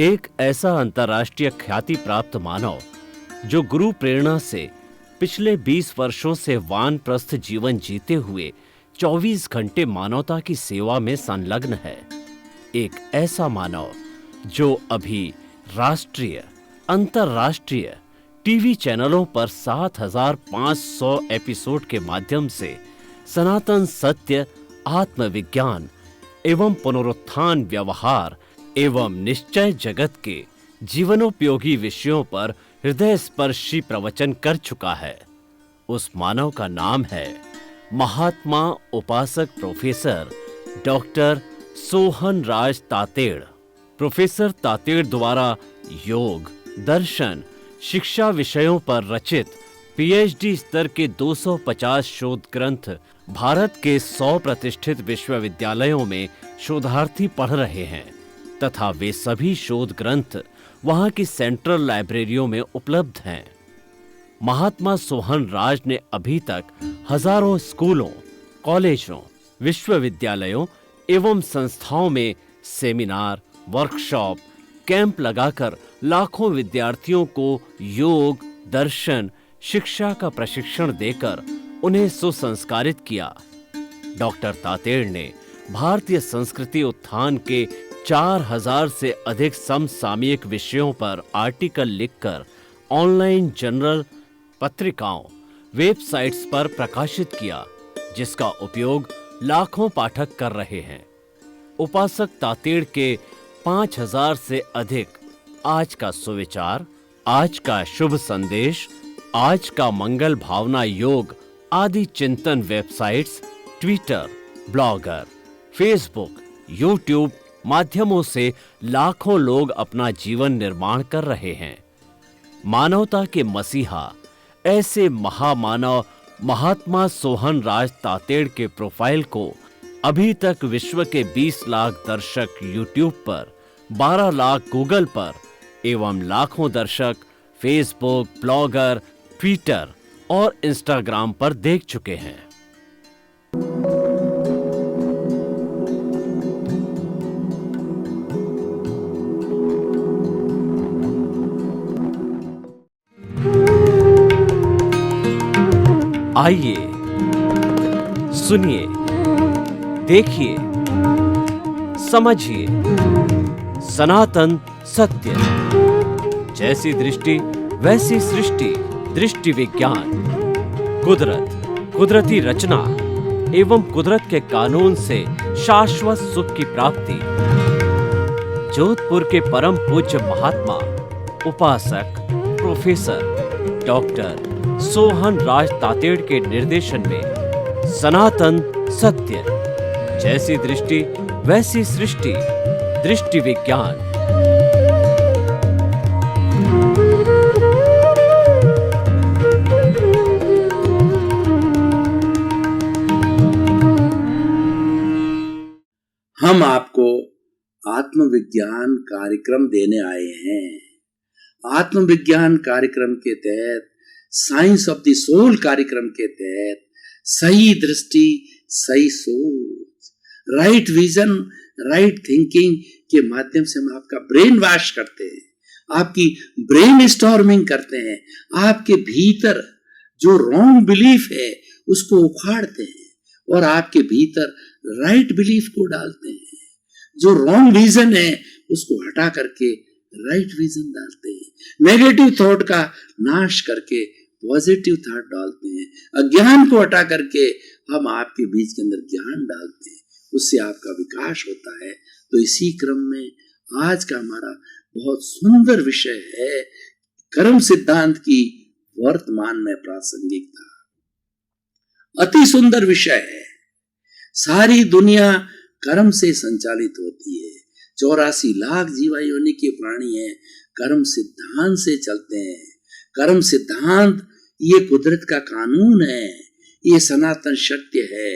एक ऐसा अंतर्राष्ट्रीय ख्याति प्राप्त मानव जो गुरु प्रेरणा से पिछले 20 वर्षों से वानप्रस्थ जीवन जीते हुए 24 घंटे मानवता की सेवा में संलग्न है। एक ऐसा मानव जो अभी राष्ट्रीय, अंतर्राष्ट्रीय टीवी चैनलों पर 7,500 एपिसोड के माध्यम से सनातन सत्य, आत्मविज्ञान एवं पुनरुत्थान व्यवहार एवं निश्चय जगत के जीवनोपयोगी विषयों पर हृदय स्पर्शी प्रवचन कर चुका है। उस मानव का नाम है महात्मा उपासक प्रोफेसर डॉक्टर सोहन राज तातेड़। प्रोफेसर तातेड़ द्वारा योग, दर्शन, शिक्षा विषयों पर रचित पीएचडी स्तर के 250 शोध ग्रंथ भारत के 100 प्रतिष्ठित विश्वविद्यालयों में शोधार्थी पढ़ रहे हैं तथा वे सभी शोध ग्रंथ वहां की सेंट्रल लाइब्रेरियों में उपलब्ध हैं। महात्मा सोहन राज ने अभी तक हजारों स्कूलों, कॉलेजों, विश्वविद्यालयों एवं संस्थाओं में सेमिनार, वर्कशॉप, कैंप लगाकर लाखों विद्यार्थियों को योग, दर्शन, शिक्षा का प्रशिक्षण देकर उन्हें सुसंस्कारित किया। डॉक्टर तातेड़ ने भारतीय संस्कृति उत्थान के 4,000 से अधिक समसामयिक विषयों पर आर्टिकल लिखकर ऑनलाइन जर्नल, पत्रिकाओं, वेबसाइट्स पर प्रकाशित किया, जिसका उपयोग लाखों पाठक कर रहे हैं। उपासक तातेड़ के 5,000 से अधिक आज का सुविचार, आज का शुभ संदेश, आज का मंगल भावना योग आदि चिंतन websites, Twitter, blogger, Facebook, YouTube माध्यमों से लाखों लोग अपना जीवन निर्माण कर रहे हैं। मानवता के मसीहा ऐसे महामानव महात्मा सोहन राज तातेड़ के प्रोफाइल को अभी तक विश्व के 20 लाख दर्शक यूट्यूब पर, 12 लाख गूगल पर एवं लाखों दर्शक फेसबुक, ब्लॉगर, ट्विटर और इंस्टाग्राम पर देख चुके हैं। आइए, सुनिए, देखिए, समझिए सनातन सत्य। जैसी दृष्टि वैसी सृष्टि, दृष्टि विज्ञान। कुदरत, कुदरती रचना एवं कुदरत के कानून से शाश्वत सुख की प्राप्ति। जोधपुर के परम पूज्य महात्मा उपासक प्रोफेसर डॉक्टर सोहन राज तातेड़ के निर्देशन में सनातन सत्य। जैसी दृष्टि वैसी सृष्टि, दृष्टि विज्ञान। हम आपको आत्मविज्ञान कार्यक्रम देने आए हैं। आत्मविज्ञान कार्यक्रम के तहत, साइंस ऑफ द सोल कार्यक्रम के तहत सही दृष्टि, सही सोच, राइट विजन, राइट थिंकिंग के माध्यम से हम आपका ब्रेन वॉश करते हैं, आपकी ब्रेन स्टॉर्मिंग करते हैं, आपके भीतर जो रॉन्ग बिलीफ है उसको उखाड़ते हैं और आपके भीतर राइट बिलीफ को डालते हैं। जो रॉन्ग विजन है उसको हटा करके राइट विजन डालते हैं। नेगेटिव थॉट का नाश करके पॉजिटिव थॉट डालते हैं। अज्ञान को हटा करके हम आपके बीच के अंदर ज्ञान डालते हैं, उससे आपका विकास होता है। तो इसी क्रम में आज का हमारा बहुत सुंदर विषय है कर्म सिद्धांत की वर्तमान में प्रासंगिकता। अति सुंदर विषय है। सारी दुनिया कर्म से संचालित होती है। 84 लाख जीवा योनि के प्राणी हैं, कर्म सिद्धांत से चलते हैं। कर्म सिद्धांत ये कुदरत का कानून है, ये सनातन सत्य है,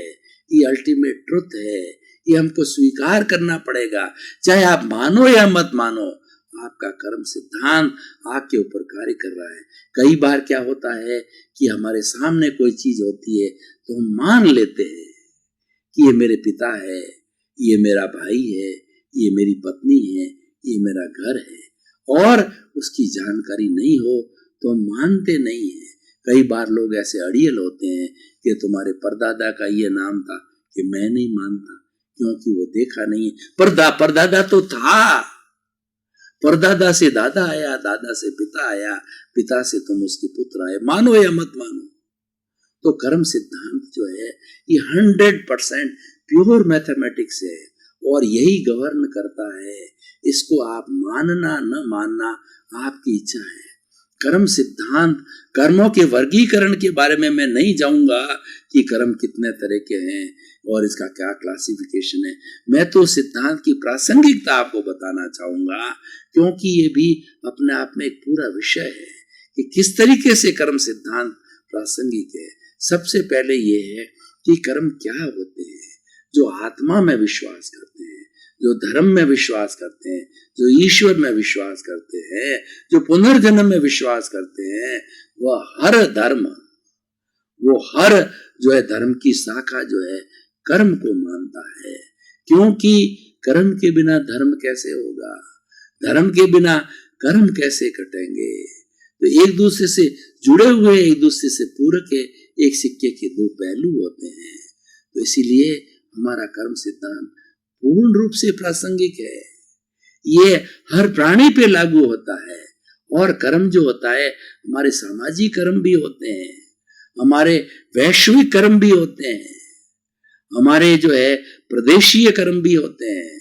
ये अल्टीमेट ट्रुथ है। ये हमको स्वीकार करना पड़ेगा, चाहे आप मानो या मत मानो। आपका कर्म सिद्धांत आपके ऊपर कार्य कर रहा है। कई बार क्या होता है कि हमारे सामने कोई चीज होती है तो हम मान लेते हैं कि ये मेरे पिता है, ये मेरा भाई है, ये मेरी पत्नी है, ये मेरा घर है, और उसकी जानकारी नहीं हो तो हम मानते नहीं है। कई बार लोग ऐसे अड़ियल होते हैं कि तुम्हारे परदादा का ये नाम था, कि मैं नहीं मानता क्योंकि वो देखा नहीं है। परदादा तो था, परदादा से दादा आया, दादा से पिता आया, पिता से तुम उसके पुत्र आए, मानो या मत मानो। तो कर्म सिद्धांत जो है ये 100% प्योर मैथमेटिक्स है और यही गवर्न करता है। इसको आप मानना न मानना आपकी इच्छा है। कर्म सिद्धांत, कर्मों के वर्गीकरण के बारे में मैं नहीं जाऊंगा कि कर्म कितने तरह के हैं और इसका क्या क्लासिफिकेशन है। मैं तो सिद्धांत की प्रासंगिकता आपको बताना चाहूंगा, क्योंकि ये भी अपने आप में एक पूरा विषय है कि किस तरीके से कर्म सिद्धांत प्रासंगिक है। सबसे पहले ये है कि कर्म क्या होते हैं। जो आत्मा में विश्वास करते हैं, जो धर्म में विश्वास करते हैं, जो ईश्वर में विश्वास करते हैं, जो पुनर्जन्म में विश्वास करते हैं, वह हर जो है धर्म की शाखा जो है कर्म को मानता है। क्योंकि कर्म के बिना धर्म कैसे होगा, धर्म के बिना कर्म कैसे कटेंगे। तो एक दूसरे से जुड़े हुए, एक दूसरे से पूरक है, एक सिक्के के दो पहलू होते हैं। तो इसीलिए हमारा कर्म सिद्धांत पूर्ण रूप से प्रासंगिक है। ये हर प्राणी पे लागू होता है। और कर्म जो होता है, हमारे सामाजिक कर्म भी होते हैं, हमारे वैश्विक कर्म भी होते हैं, हमारे जो है प्रदेशीय कर्म भी होते हैं,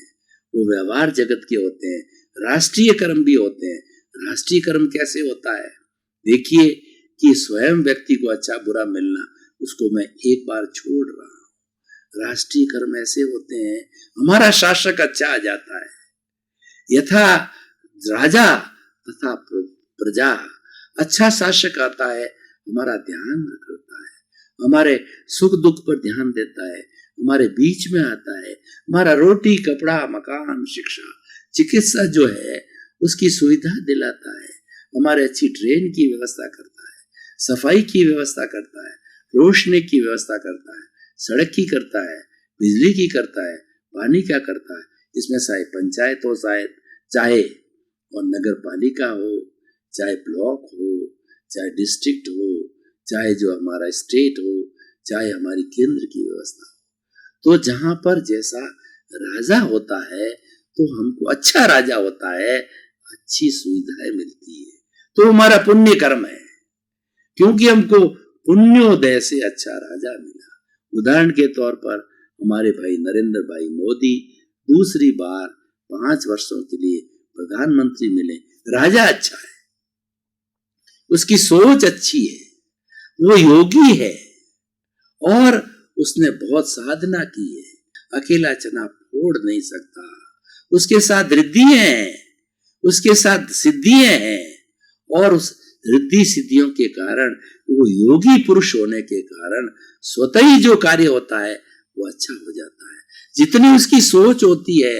वो व्यवहार जगत के होते हैं, राष्ट्रीय कर्म भी होते हैं। राष्ट्रीय कर्म कैसे होता है? देखिए कि स्वयं व्यक्ति को अच्छा बुरा मिलना, उसको मैं एक बार छोड़ रहा हूं। राष्ट्रीय कर्म ऐसे होते हैं, हमारा शासक अच्छा आ जाता है, यथा राजा तथा प्रजा, अच्छा शासक आता है, हमारा ध्यान रखता है, हमारे सुख दुख पर ध्यान देता है, हमारे बीच में आता है, हमारा रोटी कपड़ा मकान शिक्षा चिकित्सा जो है उसकी सुविधा दिलाता है, हमारे अच्छी ट्रेन की व्यवस्था करता है, सफाई की व्यवस्था करता है, रोशनी की व्यवस्था करता है, सड़क की करता है, बिजली की करता है, पानी का करता है। इसमें चाहे पंचायत हो, चाहे और नगर पालिका हो, चाहे ब्लॉक हो, चाहे डिस्ट्रिक्ट हो, चाहे जो हमारा स्टेट हो, चाहे हमारी केंद्र की व्यवस्था हो। तो जहां पर जैसा राजा होता है तो हमको अच्छा राजा होता है, अच्छी सुविधाएं मिलती है, तो हमारा पुण्य कर्म है, क्योंकि हमको पुण्योदय से अच्छा राजा मिला। उदाहरण के तौर पर हमारे भाई नरेंद्र भाई मोदी दूसरी बार 5 वर्षों के लिए प्रधानमंत्री मिले। राजा अच्छा है, उसकी सोच अच्छी है, वो योगी है और उसने बहुत साधना की है, अकेला चना फोड़ नहीं सकता, उसके साथ रिद्धियां हैं, उसके साथ सिद्धियां हैं, और उस रिद्धि सिद्धियों के कारण, वो योगी पुरुष होने के कारण स्वतः ही जो कार्य होता है वो अच्छा हो जाता है। जितनी उसकी सोच होती है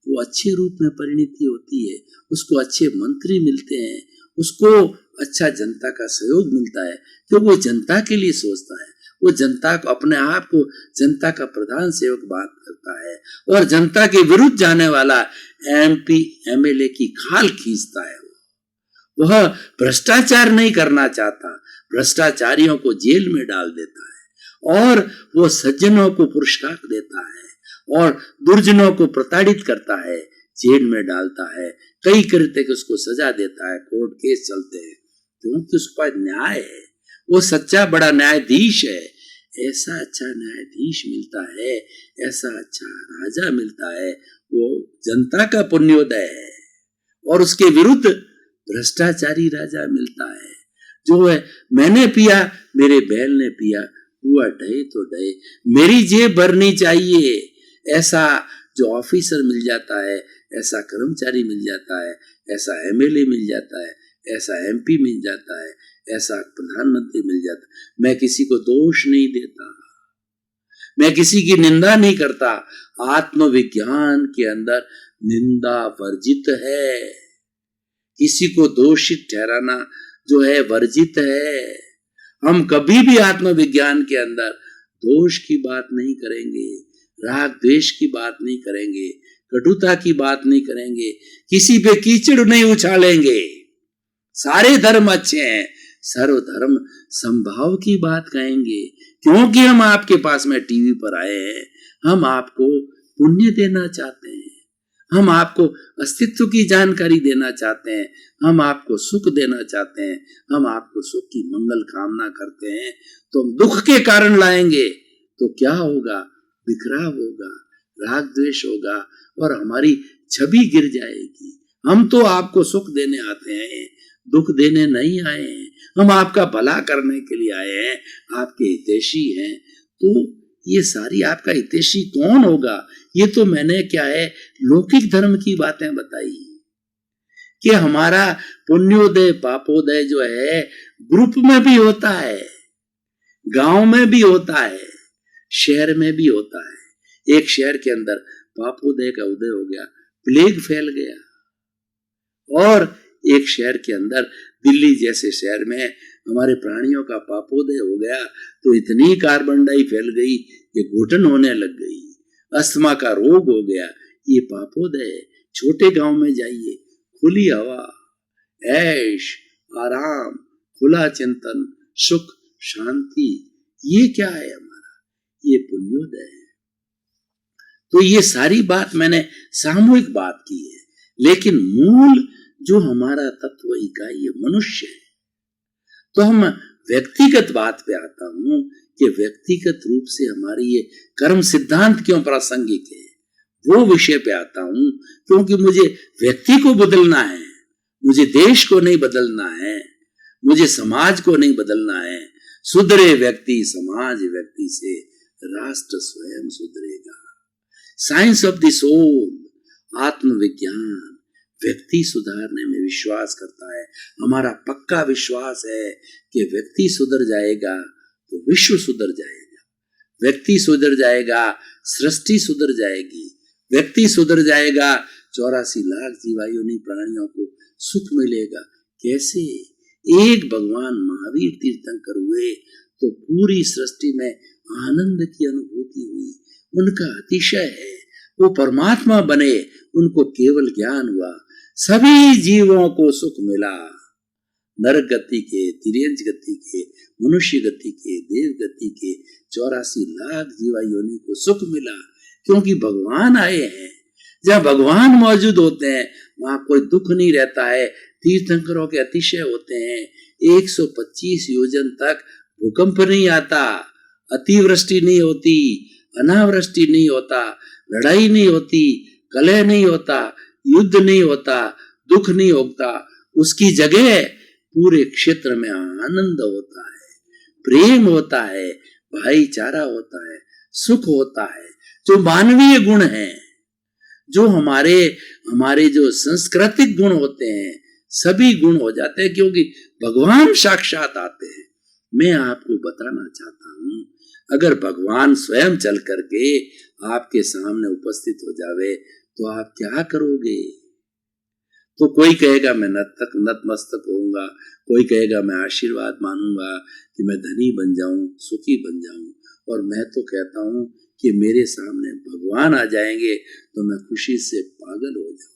वो अच्छे रूप में परिणति होती है, उसको अच्छे मंत्री मिलते हैं, उसको अच्छा जनता का सहयोग मिलता है, तो वो जनता के लिए सोचता है, वो जनता को, अपने आप को जनता का प्रधान सेवक बात करता है, और जनता के विरुद्ध जाने वाला MP MLA की खाल खींचता है। वह भ्रष्टाचार नहीं करना चाहता, भ्रष्टाचारियों को जेल में डाल देता है, और वो सज्जनों को पुरस्कार देता है और दुर्जनों को प्रताड़ित करता है, जेल में डालता है, कई कृत्य के उसको सजा देता है, कोर्ट केस चलते हैं, क्योंकि उसके पास न्याय है, वो सच्चा बड़ा न्यायाधीश है। ऐसा अच्छा न्यायाधीश मिलता है, ऐसा अच्छा राजा मिलता है, वो जनता का पुण्योदय है। और उसके विरुद्ध भ्रष्टाचारी राजा मिलता है, जो है मैंने पिया मेरे बैल ने पिया, हुआ डहे तो डहे, मेरी जेब भरनी चाहिए, ऐसा जो ऑफिसर मिल जाता है, ऐसा कर्मचारी मिल जाता है, ऐसा MLA मिल जाता है, ऐसा MP मिल जाता है, ऐसा प्रधानमंत्री मिल जाता है। मैं किसी को दोष नहीं देता, मैं किसी की निंदा नहीं करता, आत्मविज्ञान के अंदर निंदा वर्जित है, किसी को दोषित ठहराना जो है वर्जित है। हम कभी भी आत्मविज्ञान के अंदर दोष की बात नहीं करेंगे, राग द्वेष की बात नहीं करेंगे, कटुता की बात नहीं करेंगे, किसी पे कीचड़ नहीं उछालेंगे, सारे धर्म अच्छे हैं, सर्वधर्म समभाव की बात कहेंगे। क्योंकि हम आपके पास में टीवी पर आए हैं, हम आपको पुण्य देना चाहते हैं, हम आपको अस्तित्व की जानकारी देना चाहते हैं, हम आपको सुख देना चाहते हैं, हम आपको सुख की मंगल कामना करते हैं। तो हम दुख के कारण लाएंगे तो क्या होगा? बिखराव होगा, राग द्वेष होगा और हमारी छवि गिर जाएगी। हम तो आपको सुख देने आते हैं, दुख देने नहीं आए हैं। हम आपका भला करने के लिए आए हैं, आपके हितैषी हैं। तो ये सारी आपका हितैषी कौन होगा? ये तो मैंने क्या है लौकिक धर्म की बातें बताई कि हमारा पुण्योदय पापोदय जो है ग्रुप में भी होता है, गांव में भी होता है, शहर में भी होता है। एक शहर के अंदर पापोदय का उदय हो गया, प्लेग फैल गया, और एक शहर के अंदर दिल्ली जैसे शहर में हमारे प्राणियों का पापोदय हो गया तो इतनी कार्बन डाई फैल गई कि घुटन होने लग गई, अस्थमा का रोग हो गया। ये पापोदय। छोटे गांव में जाइए, खुली हवा, ऐश आराम, खुला चिंतन, सुख शांति, ये क्या है हमारा? ये पुण्योदय है। तो ये सारी बात मैंने सामूहिक बात की है, लेकिन मूल जो हमारा तत्व इकाई मनुष्य है। तो हम व्यक्तिगत बात पे आता हूं कि व्यक्तिगत रूप से हमारी ये कर्म सिद्धांत क्यों प्रासंगिक है, वो विषय पे आता हूं। क्योंकि मुझे व्यक्ति को बदलना है, मुझे देश को नहीं बदलना है, मुझे समाज को नहीं बदलना है। सुधरे व्यक्ति समाज व्यक्ति से, राष्ट्र स्वयं सुधरेगा। साइंस ऑफ द सोल, आत्मविज्ञान व्यक्ति सुधारने में विश्वास करता है। हमारा पक्का विश्वास है कि व्यक्ति सुधर जाएगा तो विश्व सुधर जाएगा, व्यक्ति सुधर जाएगा सृष्टि सुधर जाएगी, व्यक्ति सुधर जाएगा 84 लाख जीवायोनि प्राणियों को सुख मिलेगा। कैसे? एक भगवान महावीर तीर्थंकर हुए तो पूरी सृष्टि में आनंद की अनुभूति हुई, उनका अतिशय है, वो परमात्मा बने, उनको केवल ज्ञान हुआ, सभी जीवों को सुख मिला। नरक गति के, तिर्यंच गति के, मनुष्य गति के, देव गति के 84 लाख जीवायोनि को सुख मिला, क्योंकि भगवान आए हैं। जहाँ भगवान मौजूद होते हैं वहां कोई दुख नहीं रहता है। तीर्थंकरों के अतिशय होते हैं, 125 योजन तक भूकंप नहीं आता, अतिवृष्टि नहीं होती, अनावृष्टि नहीं होता, लड़ाई नहीं होती, कलह नहीं होता, युद्ध नहीं होता, दुख नहीं होता। उसकी जगह पूरे क्षेत्र में आनंद होता है, प्रेम होता है, भाईचारा होता है, सुख होता है। जो मानवीय गुण हैं, जो हमारे जो सांस्कृतिक गुण होते हैं, सभी गुण हो जाते हैं, क्योंकि भगवान साक्षात आते हैं। मैं आपको बताना चाहता हूं, अगर भगवान स्वयं चल करके आपके सामने उपस्थित हो जावे तो आप क्या करोगे? तो कोई कहेगा मैं नतमस्तक होऊंगा, कोई कहेगा मैं आशीर्वाद मानूंगा कि मैं धनी बन जाऊं, सुखी बन जाऊं। और मैं तो कहता हूं कि मेरे सामने भगवान आ जाएंगे तो मैं खुशी से पागल हो जाऊंगा,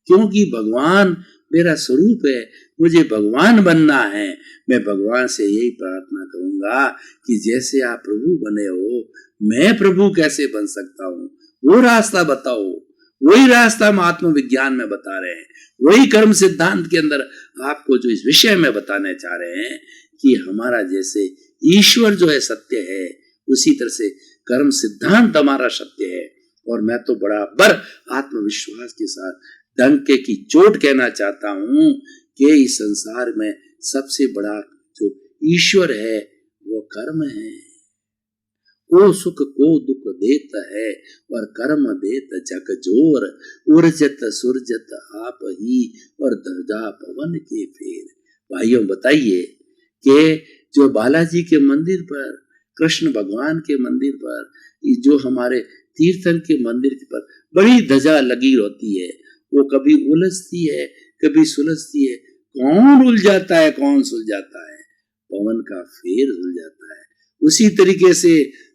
क्योंकि भगवान मेरा स्वरूप है, मुझे भगवान बनना है। मैं भगवान से यही प्रार्थना करूंगा कि जैसे आप प्रभु बने हो, मैं प्रभु कैसे बन सकता हूं, वो रास्ता बताओ। वही रास्ता हम आत्मविज्ञान में बता रहे हैं, वही कर्म सिद्धांत के अंदर आपको जो इस विषय में बताने चाह रहे हैं कि हमारा जैसे ईश्वर जो है सत्य है, उसी तरह से कर्म सिद्धांत हमारा सत्य है। और मैं तो बराबर आत्मविश्वास के साथ डंके की चोट कहना चाहता हूं कि इस संसार में सबसे बड़ा जो ईश्वर है वो कर्म है। वो सुख को दुख देत है और कर्म देत जग जोर, उर्जत सुरजत आप ही और दर्जा पवन के फेर। भाइयों बताइए कि जो बालाजी के मंदिर पर, कृष्ण भगवान के मंदिर पर, जो हमारे तीर्थन के मंदिर पर बड़ी ध्वजा लगी होती है, वो कभी उलझती है कभी सुलझती है। कौन उलझाता है, कौन सुलझाता है? पवन का फेर सुलझाता है। उसी तरीके से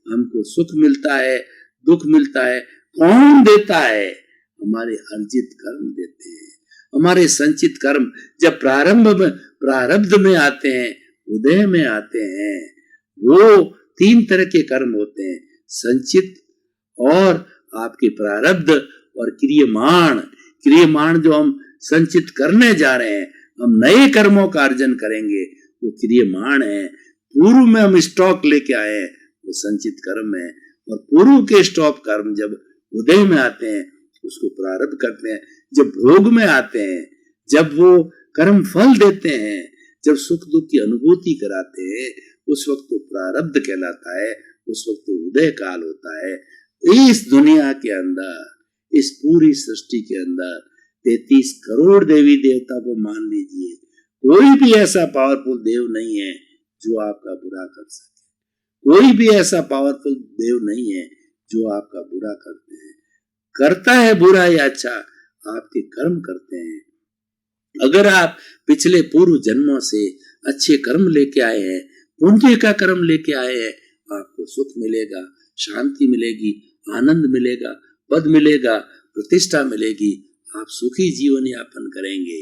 हमको सुख मिलता है, दुख मिलता है, कौन देता है? हमारे अर्जित कर्म देते हैं। हमारे संचित कर्म जब प्रारब्ध में आते हैं, उदय में आते हैं, वो 3 तरह के कर्म होते हैं, संचित और आपके प्रारब्ध और क्रियमाण। क्रियमाण जो हम संचित करने जा रहे हैं, हम नए कर्मों का अर्जन करेंगे, वो क्रियमाण है। पूर्व में हम स्टॉक लेके आए हैं, वो संचित कर्म है। और पूर्व के स्टॉक कर्म जब उदय में आते हैं, उसको प्रारब्ध करते हैं। जब भोग में आते हैं, जब वो कर्म फल देते हैं, जब सुख दुख की अनुभूति कराते हैं, उस वक्त तो प्रारब्ध कहलाता है, उस वक्त तो उदय काल होता है। इस दुनिया के अंदर, इस पूरी सृष्टि के अंदर 33 करोड़ देवी देवता को मान लीजिए, कोई भी ऐसा पावरफुल देव नहीं है जो आपका बुरा कर सके। कोई भी ऐसा पावरफुल देव नहीं है जो आपका बुरा करते हैं। करता है बुरा या अच्छा, आपके कर्म करते हैं। अगर आप पिछले पूर्व जन्मों से अच्छे कर्म लेके आए हैं, पुण्य का कर्म लेके आए हैं, आपको सुख मिलेगा, शांति मिलेगी, आनंद मिलेगा, पद मिलेगा, प्रतिष्ठा मिलेगी, आप सुखी जीवन यापन करेंगे।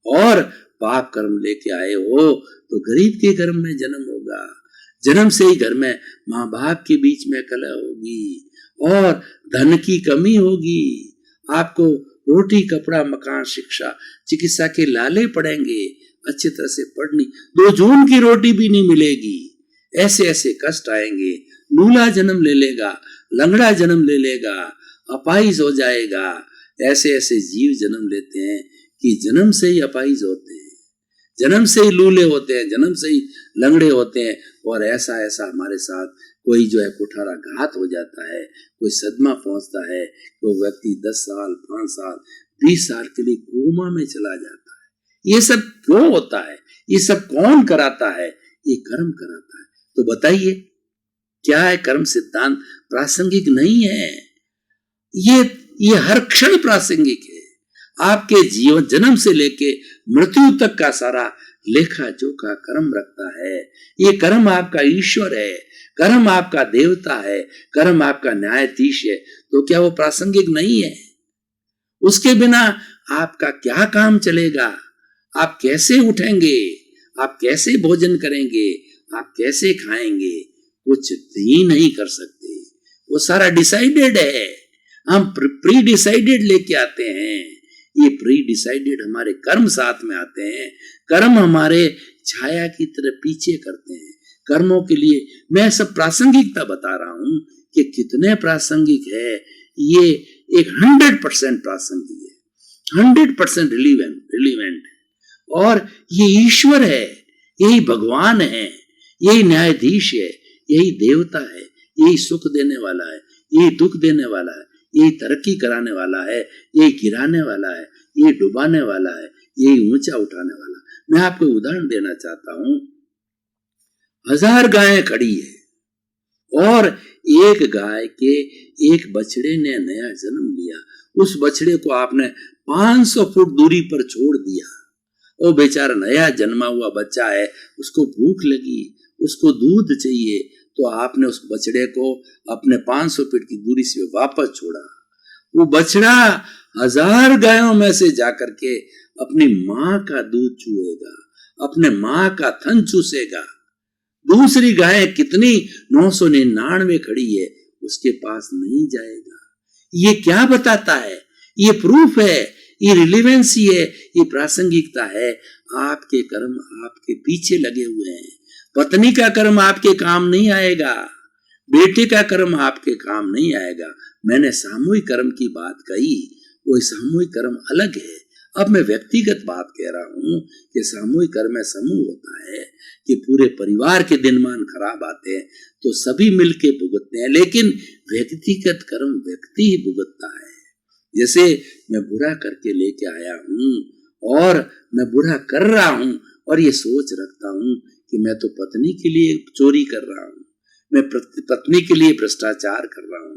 और पाप कर्म लेके आए हो तो गरीब के घर में जन्म होगा, जन्म से ही घर में माँ बाप के बीच में कलह होगी और धन की कमी होगी। आपको रोटी कपड़ा मकान शिक्षा चिकित्सा के लाले पड़ेंगे, अच्छी तरह से पढ़नी, 2 जून की रोटी भी नहीं मिलेगी। ऐसे ऐसे कष्ट आएंगे। लूला जन्म ले लेगा, लंगड़ा जन्म ले लेगा, अपाहिज हो जाएगा। ऐसे ऐसे जीव जन्म लेते हैं कि जन्म से ही अपाहिज होते हैं, जन्म से ही लूले होते हैं, जन्म से ही लंगड़े होते हैं। और ऐसा ऐसा हमारे साथ कोई जो है कुठारा घात हो जाता है, कोई सदमा पहुंचता है, कोई व्यक्ति 10 साल 5 साल 20 साल के लिए कोमा में चला जाता है। ये सब क्यों होता है? ये सब कौन कराता है? ये कर्म कराता है। तो बताइए क्या है कर्म सिद्धांत? प्रासंगिक नहीं है, ये हर क्षण प्रासंगिक है। आपके जीवन जन्म से लेके मृत्यु तक का सारा लेखा जोखा कर्म रखता है। ये कर्म आपका ईश्वर है, कर्म आपका देवता है, कर्म आपका न्यायाधीश है। तो क्या वो प्रासंगिक नहीं है? उसके बिना आपका क्या काम चलेगा? आप कैसे उठेंगे? आप कैसे भोजन करेंगे? आप कैसे खाएंगे? कुछ भी नहीं कर सकते। वो सारा डिसाइडेड है। हम प्री डिसाइडेड लेके आते हैं। ये प्री डिसाइडेड हमारे कर्म साथ में आते हैं। कर्म हमारे छाया की तरह पीछे करते हैं। कर्मों के लिए मैं सब प्रासंगिकता बता रहा हूं कि कितने प्रासंगिक है। ये एक 100% प्रासंगिक है, 100% रिलीवेंट है। और ये ईश्वर है, यही भगवान है, यही न्यायाधीश है, यही देवता है, यही सुख देने वाला है, यही दुख देने वाला है, यही तरक्की कराने वाला है, यही गिराने वाला है, यही डुबाने वाला है, यही ऊंचा उठाने वाला। मैं आपको उदाहरण देना चाहता हूं। 1000 गायें खड़ी है और एक गाय के एक बछड़े ने नया जन्म लिया। उस बछड़े को आपने 500 फुट दूरी पर छोड़ दिया। वो बेचारा नया जन्मा हुआ बच्चा है, उसको भूख लगी, उसको दूध चाहिए, तो आपने उस बछड़े को अपने 500 फीट की दूरी से वापस छोड़ा। वो बछड़ा 1000 गायों में से जाकर के अपनी माँ का दूध चूएगा, अपने माँ का थन चूसेगा। दूसरी गाय कितनी 999 खड़ी है, उसके पास नहीं जाएगा। ये क्या बताता है? ये प्रूफ है, ये रिलेवेंसी है, ये प्रासंगिकता है। आपके कर्म आपके पीछे लगे हुए हैं। पत्नी का कर्म आपके काम नहीं आएगा, बेटे का कर्म आपके काम नहीं आएगा। मैंने सामूहिक कर्म की बात कही, वो सामूहिक कर्म अलग है। अब मैं व्यक्तिगत बात कह रहा हूं कि सामूहिक कर्म में समूह होता है कि पूरे परिवार के दिनमान खराब आते हैं तो सभी मिलके भुगतते हैं, लेकिन व्यक्तिगत कर्म व्यक्ति ही भुगतता है। जैसे मैं बुरा करके लेके आया हूं और मैं बुरा कर रहा हूं और ये सोच रखता हूं कि मैं तो पत्नी के लिए चोरी कर रहा हूं, मैं पत्नी के लिए भ्रष्टाचार कर रहा हूं,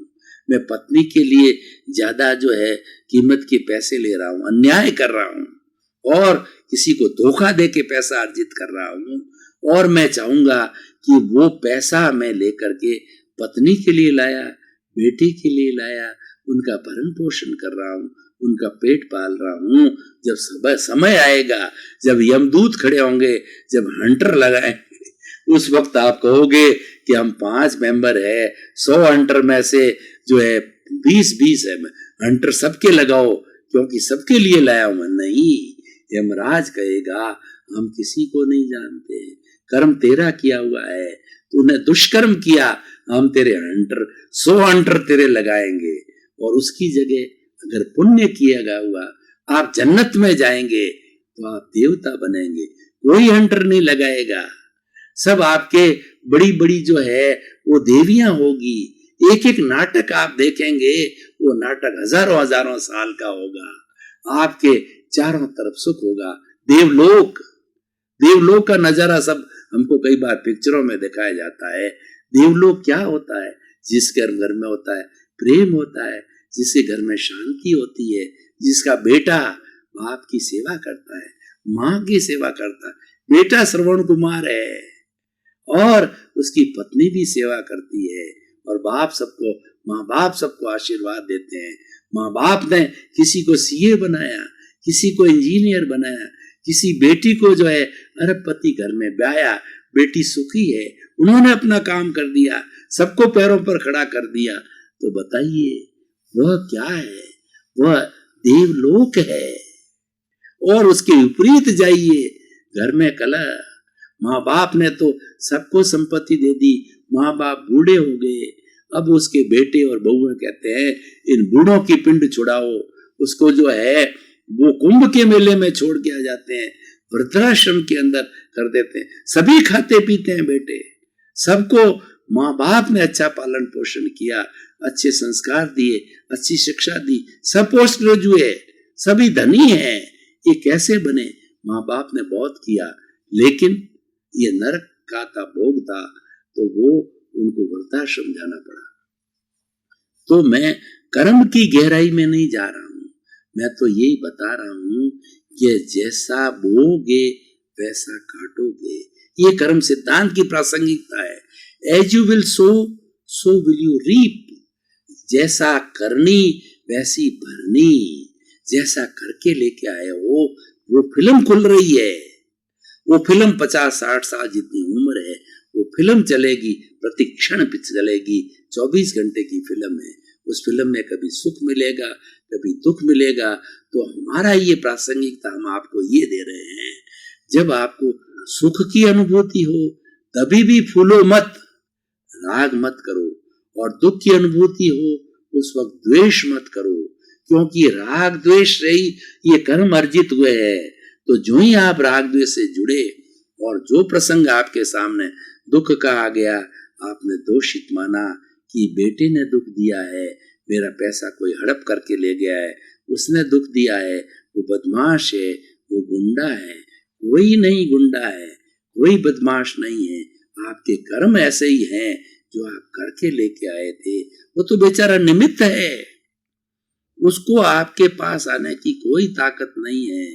मैं पत्नी के लिए ज्यादा जो है कीमत के पैसे ले रहा हूं, अन्याय कर रहा हूं और किसी को धोखा दे के पैसा अर्जित कर रहा हूं। और मैं चाहूंगा कि वो पैसा मैं लेकर के पत्नी के लिए लाया, बेटे के लिए लाया, उनका भरण पोषण कर रहा हूँ, उनका पेट पाल रहा हूँ। जब समय आएगा, जब यमदूत खड़े होंगे, जब हंटर लगाए, उस वक्त आप कहोगे कि हम 5 मेंबर है, 100 हंटर में से जो है 20-20 है, हंटर सबके लगाओ क्योंकि सबके लिए लाया हूं। नहीं, यमराज कहेगा हम किसी को नहीं जानते, कर्म तेरा किया हुआ है, तूने दुष्कर्म किया, हम तेरे हंटर 100 हंटर तेरे लगाएंगे, और उसकी जगह अगर पुण्य किया गया हुआ आप जन्नत में जाएंगे तो आप देवता बनेंगे, कोई हंटर नहीं लगाएगा। सब आपके बड़ी बड़ी जो है वो देवियां होगी। एक एक नाटक आप देखेंगे, वो नाटक हजारों हजारों साल का होगा। आपके चारों तरफ सुख होगा। देवलोक, देवलोक का नजारा सब हमको कई बार पिक्चरों में दिखाया जाता है। देवलोक क्या होता है? जिसके घर में होता है प्रेम होता है, जिसके घर में शांति होती है, जिसका बेटा बाप की सेवा करता है, माँ की सेवा करता है। बेटा श्रवण कुमार है और उसकी पत्नी भी सेवा करती है, और बाप सबको, माँ बाप सबको आशीर्वाद देते हैं। माँ बाप ने किसी को सीए बनाया, किसी को इंजीनियर बनाया, किसी बेटी को जो है अरबपति घर में ब्याया, बेटी सुखी है, उन्होंने अपना काम कर दिया, सबको पैरों पर खड़ा कर दिया। तो बताइए वह क्या है? वह देवलोक है। और उसके विपरीत जाइए, घर में कलह, माँ बाप ने तो सबको संपत्ति दे दी, माँ बाप बूढ़े हो गए, अब उसके बेटे और बहुएं कहते हैं इन बूढ़ों की पिंड छुड़ाओ, उसको जो है वो कुंभ के मेले में छोड़ के आ जाते हैं, वृद्धाश्रम के अंदर कर देते हैं। सभी खाते पीते हैं बेटे, सबको माँ बाप ने अच्छा पालन पोषण किया, अच्छे संस्कार दिए, अच्छी शिक्षा दी, सब पोस्ट ग्रेजुएट, सभी धनी हैं। ये कैसे बने? माँ बाप ने बहुत किया, लेकिन ये नरक का था, भोग था, तो वो उनको वृद्धाश्रम जाना पड़ा। तो मैं कर्म की गहराई में नहीं जा रहा हूं, मैं तो यही बता रहा हूं कि जैसा बोगे वैसा काटोगे। ये कर्म सिद्धांत की प्रासंगिकता है। As you will sow, so will you reap. जैसा करनी वैसी भरनी। जैसा करके लेके आए हो, वो फिल्म खुल रही है, वो फिल्म 50-60 साल जितनी उम्र है, वो फिल्म चलेगी, प्रतिक्षण चलेगी, 24 घंटे की फिल्म है। उस फिल्म में कभी सुख मिलेगा, कभी दुख मिलेगा। तो हमारा ये प्रासंगिकता हम आपको ये दे रहे हैं, जब आपको सुख की अनुभूति हो तभी भी फूलो मत, राग मत करो, और दुख की अनुभूति हो उस वक्त द्वेष मत करो, क्योंकि राग द्वेष से ही ये कर्म अर्जित हुए हैं। तो जो ही आप राग द्वेष से जुड़े और जो प्रसंग आपके सामने दुख का आ गया, आपने दोषित माना कि बेटे ने दुख दिया है, मेरा पैसा कोई हड़प करके ले गया है, उसने दुख दिया है, वो बदमाश है, वो गुंडा है। कोई नहीं गुंडा है, कोई बदमाश नहीं है, आपके कर्म ऐसे ही हैं जो आप करके लेके आए थे। वो तो बेचारा निमित्त है, उसको आपके पास आने की कोई ताकत नहीं है।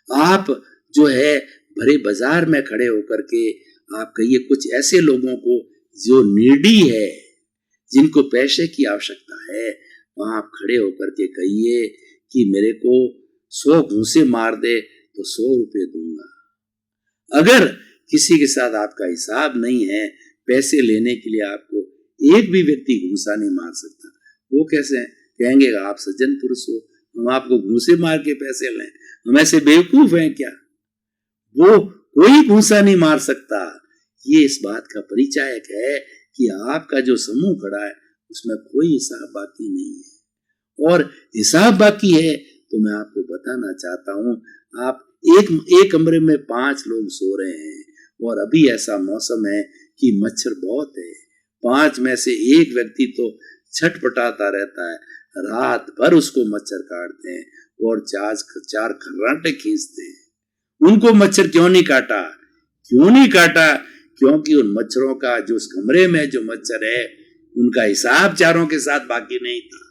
आप जो है भरे बाजार में खड़े होकर के आप कहिए कुछ ऐसे लोगों को जो नीडी है, जिनको पैसे की आवश्यकता है, वहां आप खड़े होकर के कहिए कि मेरे को 100 घूंसे मार दे तो 100 रुपए दूंगा। अगर किसी के साथ आपका हिसाब नहीं है, पैसे लेने के लिए आपको एक भी व्यक्ति घूंसा नहीं मार सकता। वो कैसे कहेंगे आप सज्जन पुरुष हो, हम आपको घूंसे मार के पैसे लें? हम ऐसे बेवकूफ हैं क्या? वो कोई घूंसा नहीं मार सकता। ये इस बात का परिचायक है कि आपका जो समूह खड़ा है उसमें कोई हिसाब बाकी नहीं है। और हिसाब बाकी है तो मैं आपको बताना चाहता हूं, आप एक कमरे में 5 लोग सो रहे हैं और अभी ऐसा मौसम है कि मच्छर बहुत है। 5 में से एक व्यक्ति तो छटपटाता रहता है, रात भर उसको मच्छर काटते हैं और 4 खर्राटे खींचते हैं। उनको मच्छर क्यों नहीं काटा? क्यों नहीं काटा? क्योंकि उन मच्छरों का जो उस कमरे में जो मच्छर है, उनका हिसाब चारों के साथ बाकी नहीं था,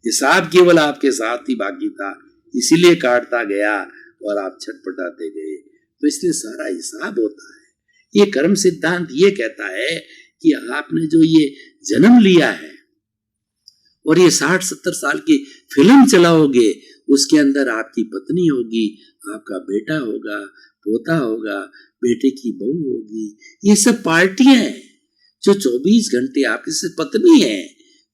हिसाब केवल आपके साथ ही बाकी था, इसीलिए काटता गया और आप छटपटाते गए। तो इसलिए सारा हिसाब होता है। ये कर्म सिद्धांत ये कहता है कि आपने जो ये जन्म लिया है, और ये 60-70 साल की फिल्म चलाओगे, उसके अंदर आपकी पत्नी होगी, आपका बेटा होगा, पोता होगा, बेटे की बहू होगी, ये सब पार्टियां हैं जो 24 घंटे आपकी से पत्नी है,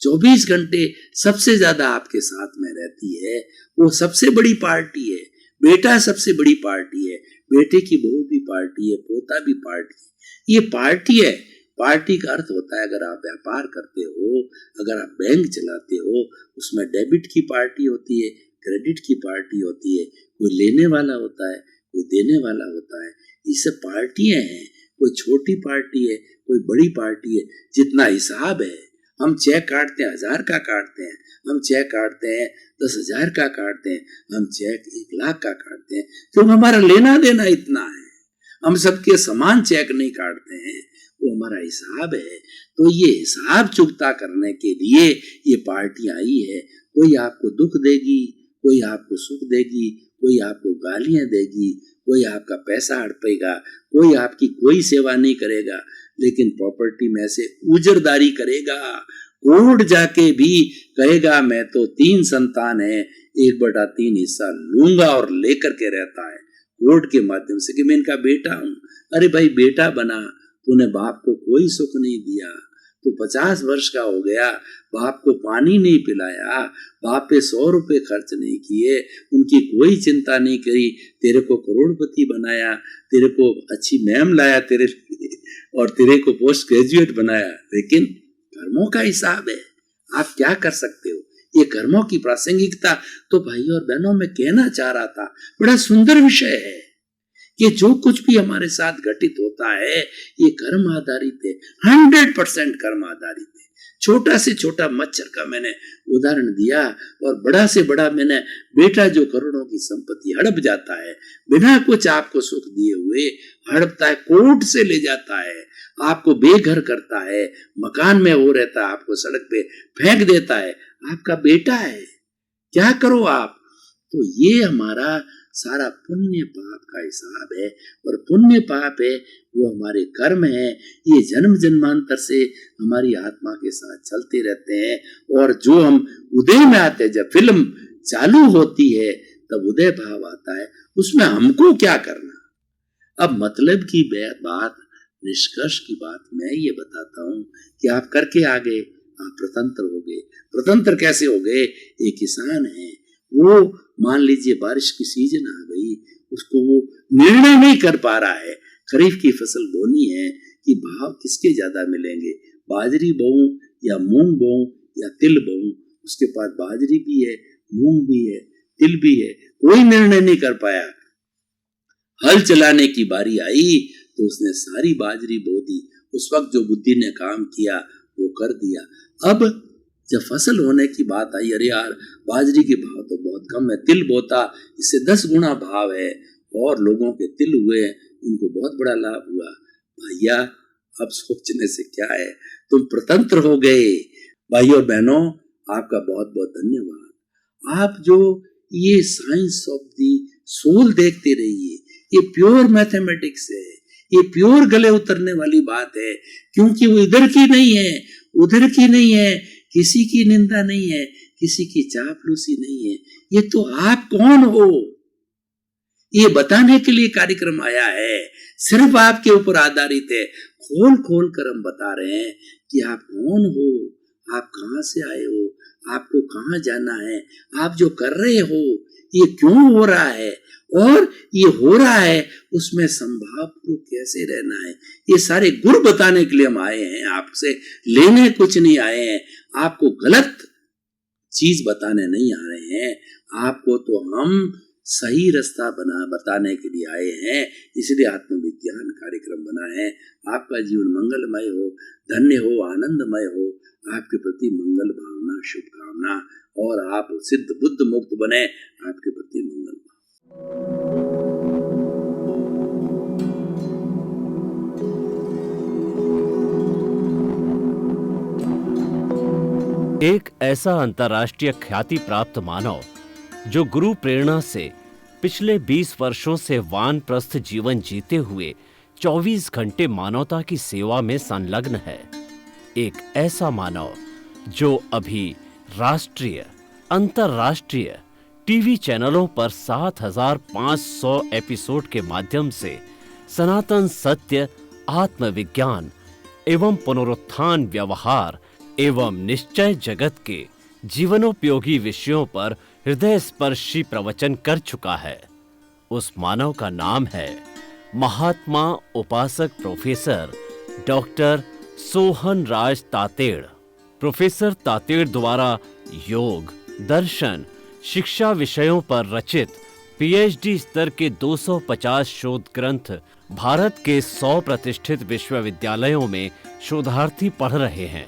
24 घंटे सबसे ज्यादा आपके साथ में रहती है, वो सबसे बड़ी पार्टी है। बेटा सबसे बड़ी पार्टी है, बेटे की बहू भी पार्टी है, पोता भी पार्टी है, ये पार्टी है। पार्टी का अर्थ होता है, अगर आप व्यापार करते हो, अगर आप बैंक चलाते हो, उसमें डेबिट की पार्टी होती है, क्रेडिट की पार्टी होती है, कोई लेने वाला होता है, कोई देने वाला होता है, ये सब पार्टियां हैं। कोई छोटी पार्टी है, कोई बड़ी पार्टी है, जितना हिसाब है। हम चेक काटते हैं 1000 का काटते हैं, हम चेक काटते हैं 10,000 का काटते हैं, हम चेक 1 लाख का काटते हैं, क्योंकि हमारा लेना देना इतना है। हम सबके समान चेक नहीं काटते हैं, वो हमारा हिसाब है। तो ये हिसाब चुकता करने के लिए ये पार्टी आई है। कोई आपको दुख देगी, कोई आपको सुख देगी, कोई आपको गालियां देगी, कोई आपका पैसा हड़पेगा, कोई आपकी कोई सेवा नहीं करेगा, लेकिन प्रॉपर्टी में से उजरदारी करेगा। कोर्ट जाके भी कहेगा मैं तो 3 संतान है, 1/3 हिस्सा लूंगा, और लेकर के रहता है कोर्ट के माध्यम से कि मैं इनका बेटा हूं। अरे भाई, बेटा बना, तूने बाप को कोई सुख नहीं दिया, तो 50 वर्ष का हो गया, बाप को पानी नहीं पिलाया, बाप पे 100 रुपए खर्च नहीं किए, उनकी कोई चिंता नहीं करी, तेरे को करोड़पति बनाया, तेरे को अच्छी मैम लाया तेरे लिए, और तेरे को पोस्ट ग्रेजुएट बनाया, लेकिन कर्मों का हिसाब है। आप क्या कर सकते हो? ये कर्मों की प्रासंगिकता तो भाई और बहनों में कहना चाह रहा था, बड़ा सुंदर विषय है कि जो कुछ भी हमारे साथ घटित होता है ये कर्म आधारित है, 100% कर्म आधारित है। छोटा से छोटा मच्छर का मैंने उदाहरण दिया, और बड़ा से बड़ा मैंने बेटा जो करोड़ों की संपत्ति हड़प जाता है, बिना कुछ आपको सुख दिए हुए हड़पता है, कोर्ट से ले जाता है, आपको बेघर करता है, मकान में वो रहता है, आपको सड़क पे फेंक देता है, आपका बेटा है, क्या करो आप? तो ये हमारा सारा पुण्य पाप का हिसाब है, और पुण्य पाप है वो हमारे कर्म है, ये जन्म जन्मांतर से हमारी आत्मा के साथ चलते रहते हैं। और जो हम उदय में आते हैं, जब फिल्म चालू होती है तब उदय भाव आता है, उसमें हमको क्या करना। अब मतलब की बात, निष्कर्ष की बात मैं ये बताता हूँ कि आप करके आ गए, आप स्वतंत्र हो गए। स्वतंत्र कैसे हो गए? एक किसान है, वो मान लीजिए बारिश की सीजन आ गई, उसको वो निर्णय नहीं कर पा रहा है, खरीफ की फसल बोनी है कि भाव किसके ज्यादा मिलेंगे, बाजरी बोऊं या मूंग बोऊं या तिल बोऊं। उसके पास बाजरी भी है, मूंग भी है, तिल भी है, कोई निर्णय नहीं कर पाया। हल चलाने की बारी आई तो उसने सारी बाजरी बो दी। उस वक्त जो बुद्धि ने काम किया वो कर दिया। अब जब फसल होने की बात आई, अरे यार बाजरी के भाव तो बहुत कम है, तिल बोता इससे 10 गुना भाव है, और लोगों के तिल हुए, उनको बहुत बड़ा लाभ हुआ। भैया अब सोचने से क्या है, तुम स्वतंत्र हो गए। भाइयों और बहनों, आपका बहुत बहुत धन्यवाद। आप जो ये साइंस ऑफ दी सोल देखते रहिए, ये प्योर मैथमेटिक्स है, ये प्योर गले उतरने वाली बात है, क्योंकि वो इधर की नहीं है, उधर की नहीं है, किसी की निंदा नहीं है, किसी की चापलूसी नहीं है। ये तो आप कौन हो ये बताने के लिए कार्यक्रम आया है, सिर्फ आपके ऊपर आधारित है। खोल खोल कर हम बता रहे हैं कि आप कौन हो, आप कहां से आए हो, आपको कहां जाना है, आप जो कर रहे हो ये क्यों हो रहा है, और ये हो रहा है उसमें संभाव को कैसे रहना है। ये सारे गुर बताने के लिए हम आए हैं, आपसे लेने कुछ नहीं आए हैं, आपको गलत चीज बताने नहीं आ रहे हैं। आपको तो हम सही रास्ता बताने के लिए आए हैं, इसलिए आत्मविज्ञान कार्यक्रम बना है। आपका जीवन मंगलमय हो, धन्य हो, आनंदमय हो, आपके प्रति मंगल भावना, शुभकामना, और आप सिद्ध बुद्ध मुक्त बने, आपके प्रति मंगल भावना। एक ऐसा अंतर्राष्ट्रीय ख्याति प्राप्त मानव जो गुरु प्रेरणा से पिछले 20 वर्षों से वानप्रस्थ जीवन जीते हुए 24 घंटे मानवता की सेवा में संलग्न है। एक ऐसा मानव जो अभी राष्ट्रीय, अंतर्राष्ट्रीय टीवी चैनलों पर 7,500 एपिसोड के माध्यम से सनातन सत्य, आत्मविज्ञान एवं पुनरुत्थान, व्यवहार एवं निश्चय जगत के जीवनोपयोगी विषयों पर हृदय स्पर्शी प्रवचन कर चुका है। उस मानव का नाम है महात्मा उपासक प्रोफेसर डॉक्टर सोहन राज तातेड़। प्रोफेसर तातेड़ द्वारा योग, दर्शन, शिक्षा विषयों पर रचित पीएचडी स्तर के 250 शोध ग्रंथ भारत के 100 प्रतिष्ठित विश्वविद्यालयों में शोधार्थी पढ़ रहे हैं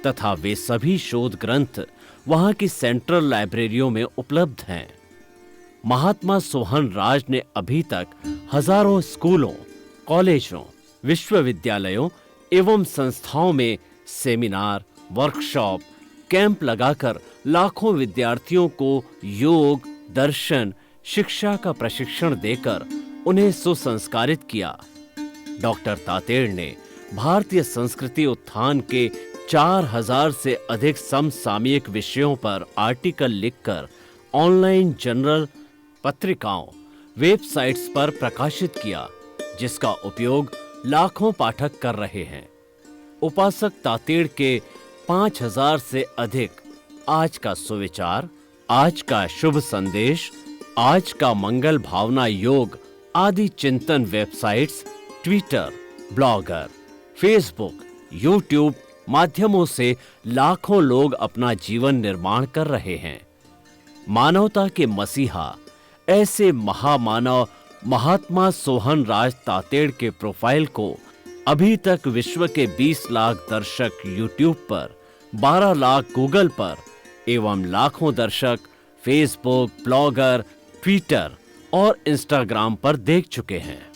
तथा वे सभी शोध ग्रंथ वहां की सेंट्रल लाइब्रेरियों में उपलब्ध हैं। महात्मा सोहन राज ने अभी तक हजारों स्कूलों, कॉलेजों, विश्वविद्यालयों एवं संस्थाओं में सेमिनार, वर्कशॉप, कैंप लगाकर लाखों विद्यार्थियों को योग, दर्शन, शिक्षा का प्रशिक्षण देकर उन्हें सुसंस्कारित किया। डॉक्टर तातेड़ ने भारतीय संस्कृति उत्थान के 4000 से अधिक समसामयिक विषयों पर आर्टिकल लिखकर ऑनलाइन जर्नल, पत्रिकाओं, वेबसाइट्स पर प्रकाशित किया, जिसका उपयोग लाखों पाठक कर रहे हैं। उपासक तातेड़ के 5000 से अधिक आज का सुविचार, आज का शुभ संदेश, आज का मंगल भावना योग आदि चिंतन websites, Twitter, blogger, Facebook, YouTube माध्यमों से लाखों लोग अपना जीवन निर्माण कर रहे हैं। मानवता के मसीहा ऐसे महामानव महात्मा सोहन राज तातेड़ के प्रोफाइल को अभी तक विश्व के 20 लाख दर्शक यूट्यूब पर, 12 लाख गूगल पर एवं लाखों दर्शक फेसबुक, ब्लॉगर, ट्विटर और इंस्टाग्राम पर देख चुके हैं।